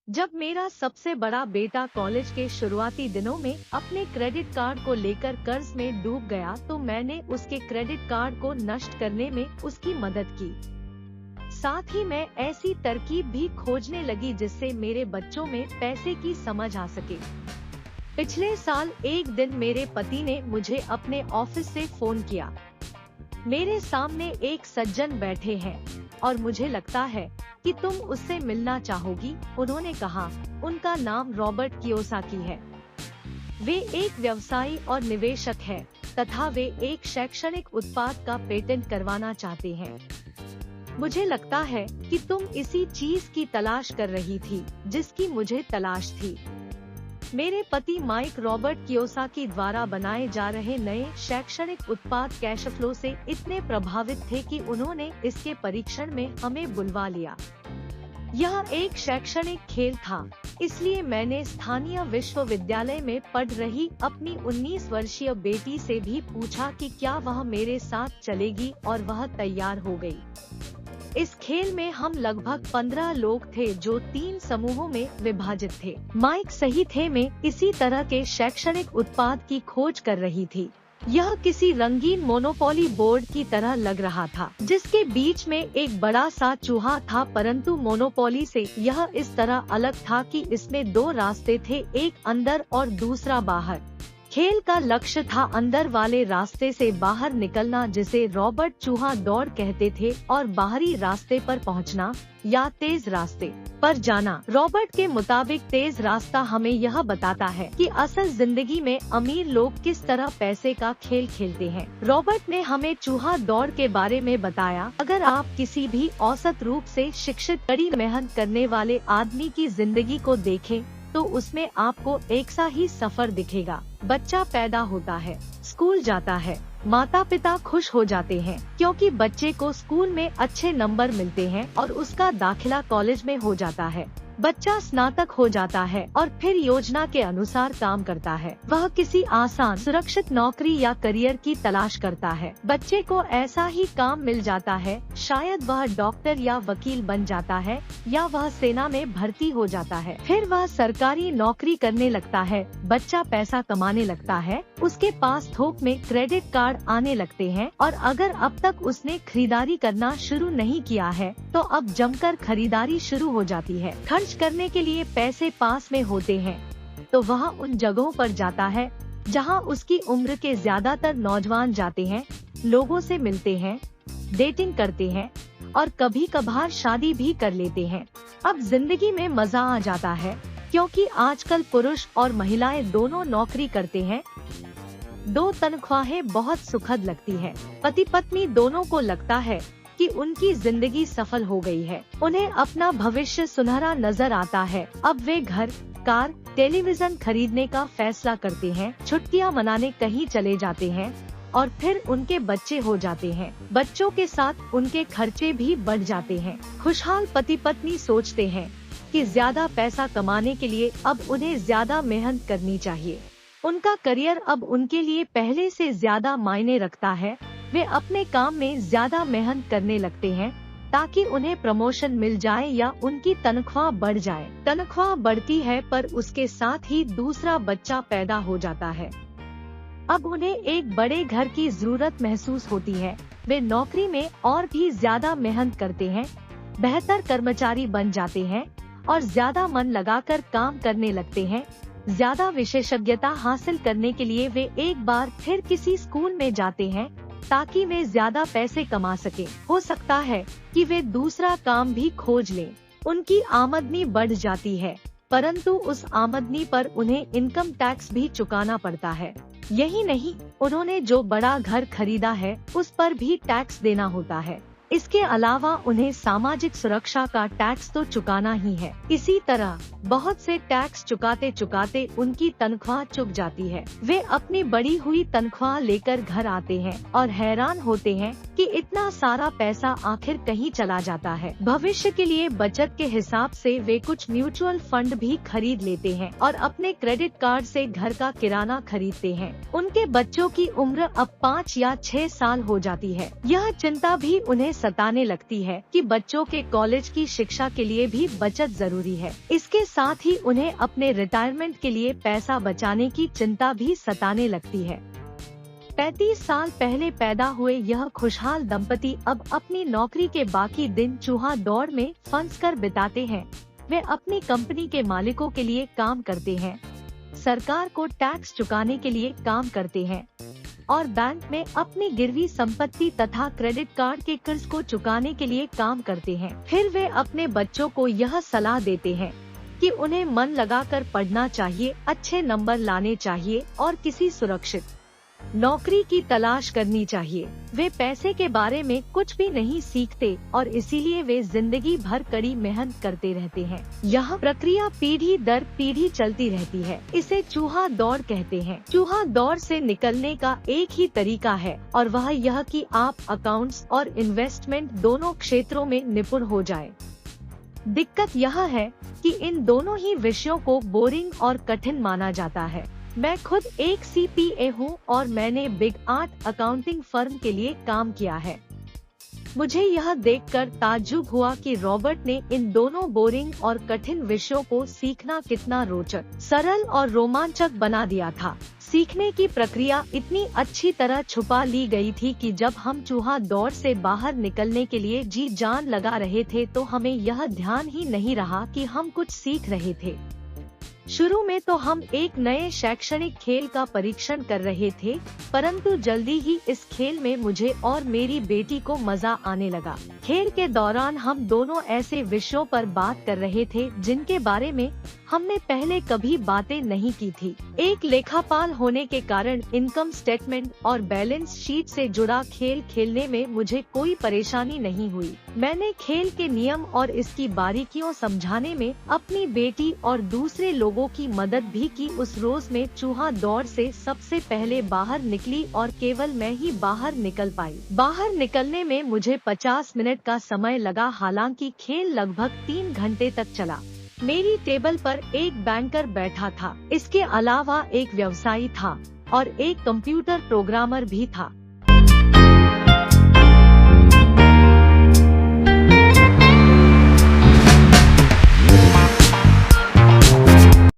जब मेरा सबसे बड़ा बेटा कॉलेज के शुरुआती दिनों में अपने क्रेडिट कार्ड को लेकर कर्ज में डूब गया तो मैंने उसके क्रेडिट कार्ड को नष्ट करने में उसकी मदद की। साथ ही मैं ऐसी तरकीब भी खोजने लगी जिससे मेरे बच्चों में पैसे की समझ आ सके। पिछले साल एक दिन मेरे पति ने मुझे अपने ऑफिस से फोन किया। मेरे सामने एक सज्जन बैठे हैं और मुझे लगता है कि तुम उससे मिलना चाहोगी। उन्होंने कहा, उनका नाम रॉबर्ट कियोसाकी है। वे एक व्यवसायी और निवेशक हैं तथा वे एक शैक्षणिक उत्पाद का पेटेंट करवाना चाहते हैं। मुझे लगता है कि तुम इसी चीज की तलाश कर रही थी जिसकी मुझे तलाश थी। मेरे पति माइक रॉबर्ट कियोसाकी द्वारा बनाए जा रहे नए शैक्षणिक उत्पाद कैशफ्लो से इतने प्रभावित थे कि उन्होंने इसके परीक्षण में हमें बुलवा लिया। यह एक शैक्षणिक खेल था, इसलिए मैंने स्थानीय विश्वविद्यालय में पढ़ रही अपनी 19 वर्षीय बेटी से भी पूछा कि क्या वह मेरे साथ चलेगी और वह तैयार हो गई। इस खेल में हम लगभग 15 लोग थे जो 3 समूहों में विभाजित थे। माइक सही थे, मैं इसी तरह के शैक्षणिक उत्पाद की खोज कर रही थी। यह किसी रंगीन मोनोपोली बोर्ड की तरह लग रहा था जिसके बीच में एक बड़ा सा चूहा था, परंतु मोनोपोली से यह इस तरह अलग था कि इसमें 2 रास्ते थे, एक अंदर और दूसरा बाहर। खेल का लक्ष्य था अंदर वाले रास्ते से बाहर निकलना, जिसे रॉबर्ट चूहा दौड़ कहते थे, और बाहरी रास्ते पर पहुंचना या तेज रास्ते पर जाना। रॉबर्ट के मुताबिक तेज रास्ता हमें यह बताता है कि असल जिंदगी में अमीर लोग किस तरह पैसे का खेल खेलते हैं। रॉबर्ट ने हमें चूहा दौड़ के बारे में बताया। अगर आप किसी भी औसत रूप से शिक्षित कड़ी मेहनत करने वाले आदमी की जिंदगी को देखें तो उसमें आपको एक सा ही सफर दिखेगा। बच्चा पैदा होता है, स्कूल जाता है, माता पिता खुश हो जाते हैं क्योंकि बच्चे को स्कूल में अच्छे नंबर मिलते हैं और उसका दाखिला कॉलेज में हो जाता है। बच्चा स्नातक हो जाता है और फिर योजना के अनुसार काम करता है। वह किसी आसान सुरक्षित नौकरी या करियर की तलाश करता है। बच्चे को ऐसा ही काम मिल जाता है, शायद वह डॉक्टर या वकील बन जाता है या वह सेना में भर्ती हो जाता है। फिर वह सरकारी नौकरी करने लगता है, बच्चा पैसा कमाने लगता है, उसके पास थोक में क्रेडिट कार्ड आने लगते हैं और अगर अब तक उसने खरीदारी करना शुरू नहीं किया है तो अब जमकर खरीदारी शुरू हो जाती है। खर्च करने के लिए पैसे पास में होते हैं तो वह उन जगहों पर जाता है जहां उसकी उम्र के ज्यादातर नौजवान जाते हैं, लोगों से मिलते हैं, डेटिंग करते हैं और कभी कभार शादी भी कर लेते हैं। अब जिंदगी में मजा आ जाता है क्योंकि आजकल पुरुष और महिलाएं दोनों नौकरी करते हैं। 2 तनख्वाहें बहुत सुखद लगती है। पति पत्नी दोनों को लगता है कि उनकी जिंदगी सफल हो गई है। उन्हें अपना भविष्य सुनहरा नजर आता है। अब वे घर, कार, टेलीविजन खरीदने का फैसला करते हैं, छुट्टियां मनाने कहीं चले जाते हैं और फिर उनके बच्चे हो जाते हैं। बच्चों के साथ उनके खर्चे भी बढ़ जाते हैं। खुशहाल पति पत्नी सोचते हैं कि ज्यादा पैसा कमाने के लिए अब उन्हें ज्यादा मेहनत करनी चाहिए। उनका करियर अब उनके लिए पहले से ज्यादा मायने रखता है। वे अपने काम में ज्यादा मेहनत करने लगते हैं ताकि उन्हें प्रमोशन मिल जाए या उनकी तनख्वाह बढ़ जाए। तनख्वाह बढ़ती है पर उसके साथ ही दूसरा बच्चा पैदा हो जाता है। अब उन्हें एक बड़े घर की जरूरत महसूस होती है। वे नौकरी में और भी ज्यादा मेहनत करते हैं, बेहतर कर्मचारी बन जाते हैं और ज्यादा मन लगाकर काम करने लगते हैं। ज्यादा विशेषज्ञता हासिल करने के लिए वे एक बार फिर किसी स्कूल में जाते हैं ताकि वे ज्यादा पैसे कमा सके। हो सकता है कि वे दूसरा काम भी खोज लें। उनकी आमदनी बढ़ जाती है परंतु उस आमदनी पर उन्हें इनकम टैक्स भी चुकाना पड़ता है। यही नहीं, उन्होंने जो बड़ा घर खरीदा है उस पर भी टैक्स देना होता है। इसके अलावा उन्हें सामाजिक सुरक्षा का टैक्स तो चुकाना ही है। इसी तरह बहुत से टैक्स चुकाते चुकाते उनकी तनख्वाह चुक जाती है। वे अपनी बढ़ी हुई तनख्वाह लेकर घर आते हैं और हैरान होते हैं कि इतना सारा पैसा आखिर कहीं चला जाता है। भविष्य के लिए बचत के हिसाब से वे कुछ म्यूचुअल फंड भी खरीद लेते हैं और अपने क्रेडिट कार्ड से घर का किराना खरीदते हैं। उनके बच्चों की उम्र अब 5 या 6 साल हो जाती है। यह चिंता भी उन्हें सताने लगती है कि बच्चों के कॉलेज की शिक्षा के लिए भी बचत जरूरी है। इसके साथ ही उन्हें अपने रिटायरमेंट के लिए पैसा बचाने की चिंता भी सताने लगती है। 35 साल पहले पैदा हुए यह खुशहाल दंपति अब अपनी नौकरी के बाकी दिन चूहा दौड़ में फंस कर बिताते हैं। वे अपनी कंपनी के मालिकों के लिए काम करते हैं, सरकार को टैक्स चुकाने के लिए काम करते हैं और बैंक में अपनी गिरवी संपत्ति तथा क्रेडिट कार्ड के कर्ज को चुकाने के लिए काम करते हैं। फिर वे अपने बच्चों को यह सलाह देते हैं कि उन्हें मन लगाकर पढ़ना चाहिए, अच्छे नंबर लाने चाहिए और किसी सुरक्षित नौकरी की तलाश करनी चाहिए। वे पैसे के बारे में कुछ भी नहीं सीखते और इसीलिए वे जिंदगी भर कड़ी मेहनत करते रहते हैं। यह प्रक्रिया पीढ़ी दर पीढ़ी चलती रहती है। इसे चूहा दौड़ कहते हैं। चूहा दौड़ से निकलने का एक ही तरीका है और वह यह कि आप अकाउंट्स और इन्वेस्टमेंट दोनों क्षेत्रों में निपुण हो जाए। दिक्कत यह है कि इन दोनों ही विषयों को बोरिंग और कठिन माना जाता है। मैं खुद एक CPA हूँ और मैंने बिग 8 अकाउंटिंग फर्म के लिए काम किया है। मुझे यह देखकर ताज्जुब हुआ कि रॉबर्ट ने इन दोनों बोरिंग और कठिन विषयों को सीखना कितना रोचक, सरल और रोमांचक बना दिया था। सीखने की प्रक्रिया इतनी अच्छी तरह छुपा ली गई थी कि जब हम चूहा दौड़ से बाहर निकलने के लिए जी जान लगा रहे थे तो हमें यह ध्यान ही नहीं रहा कि हम कुछ सीख रहे थे। शुरू में तो हम एक नए शैक्षणिक खेल का परीक्षण कर रहे थे, परंतु जल्दी ही इस खेल में मुझे और मेरी बेटी को मजा आने लगा। खेल के दौरान हम दोनों ऐसे विषयों पर बात कर रहे थे जिनके बारे में हमने पहले कभी बातें नहीं की थी। एक लेखापाल होने के कारण इनकम स्टेटमेंट और बैलेंस शीट से जुड़ा खेल खेलने में मुझे कोई परेशानी नहीं हुई। मैंने खेल के नियम और इसकी बारीकियों समझाने में अपनी बेटी और दूसरे लोगों की मदद भी की। उस रोज में चूहा दौड़ से सबसे पहले बाहर निकली और केवल मैं ही बाहर निकल पाई। बाहर निकलने में मुझे 50 मिनट का समय लगा, हालांकि खेल लगभग 3 घंटे तक चला। मेरी टेबल पर एक बैंकर बैठा था, इसके अलावा एक व्यवसायी था और एक कंप्यूटर प्रोग्रामर भी था।